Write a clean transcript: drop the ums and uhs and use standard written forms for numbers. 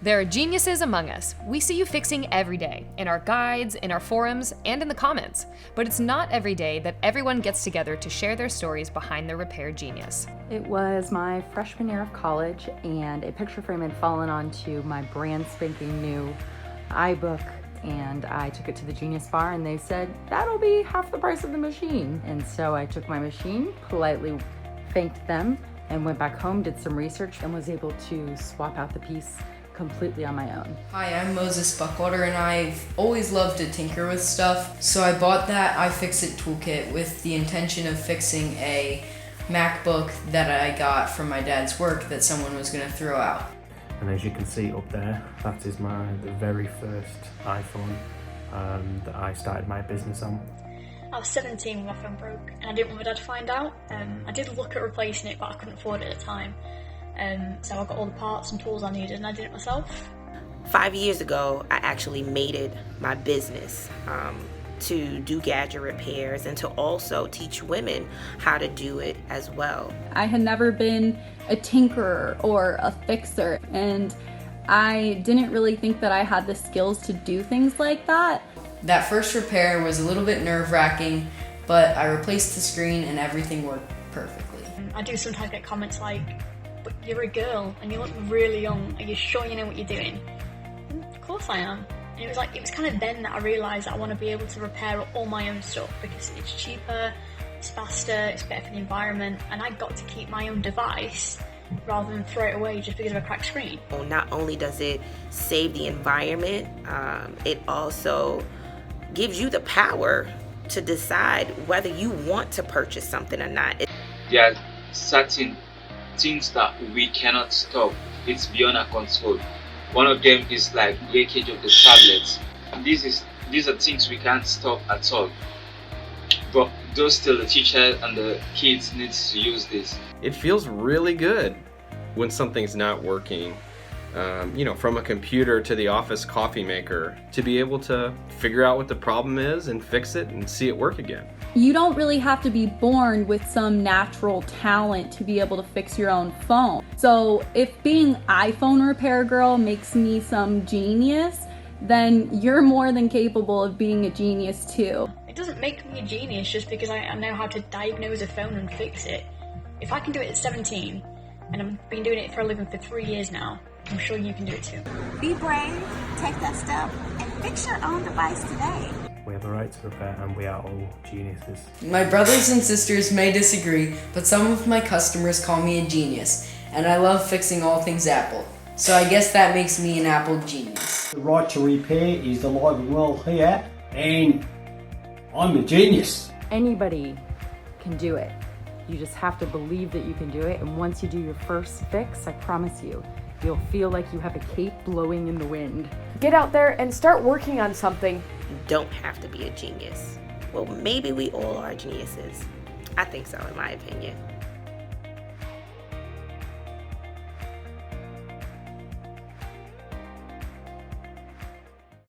There are geniuses among us. We see you fixing every day, in our guides, in our forums, and in the comments. But it's not every day that everyone gets together to share their stories behind their repair genius. It was my freshman year of college, and a picture frame had fallen onto my brand spanking new iBook, and I took it to the Genius Bar, and they said, that'll be half the price of the machine. And so I took my machine, politely thanked them, and went back home, did some research, and was able to swap out the piece completely on my own. Hi, I'm Moses Buckwalter, and I've always loved to tinker with stuff. So I bought that iFixit toolkit with the intention of fixing a MacBook that I got from my dad's work that someone was going to throw out. And as you can see up there, that is the very first iPhone that I started my business on. I was 17 when my phone broke, and I didn't want my dad to find out. I did look at replacing it, but I couldn't afford it at the time. So I got all the parts and tools I needed, and I did it myself. 5 years ago, I actually made it my business to do gadget repairs and to also teach women how to do it as well. I had never been a tinkerer or a fixer, and I didn't really think that I had the skills to do things like that. That first repair was a little bit nerve-wracking, but I replaced the screen and everything worked perfectly. I do sometimes get comments like, but you're a girl and you look really young, are you sure you know what you're doing? And of course I am. And it was kind of then that I realised that I want to be able to repair all my own stuff because it's cheaper, it's faster, it's better for the environment, and I got to keep my own device rather than throw it away just because of a cracked screen. Not only does it save the environment, it also gives you the power to decide whether you want to purchase something or not. There are certain things that we cannot stop. It's beyond our control. One of them is like leakage of the tablets. These are things we can't stop at all. But those still, the teacher and the kids need to use this. It feels really good when something's not working. From a computer to the office coffee maker, to be able to figure out what the problem is and fix it and see it work again. You don't really have to be born with some natural talent to be able to fix your own phone. So if being iPhone repair girl makes me some genius, then you're more than capable of being a genius too. It doesn't make me a genius just because I know how to diagnose a phone and fix it. If I can do it at 17, and I've been doing it for a living for 3 years now, I'm sure you can do it too. Be brave, take that step, and fix your own device today. We have a right to repair, and we are all geniuses. My brothers and sisters may disagree, but some of my customers call me a genius, and I love fixing all things Apple. So I guess that makes me an Apple genius. The right to repair is alive and well here, and I'm a genius. Anybody can do it. You just have to believe that you can do it, and once you do your first fix, I promise you, you'll feel like you have a cape blowing in the wind. Get out there and start working on something. You don't have to be a genius. Well, maybe we all are geniuses. I think so, in my opinion.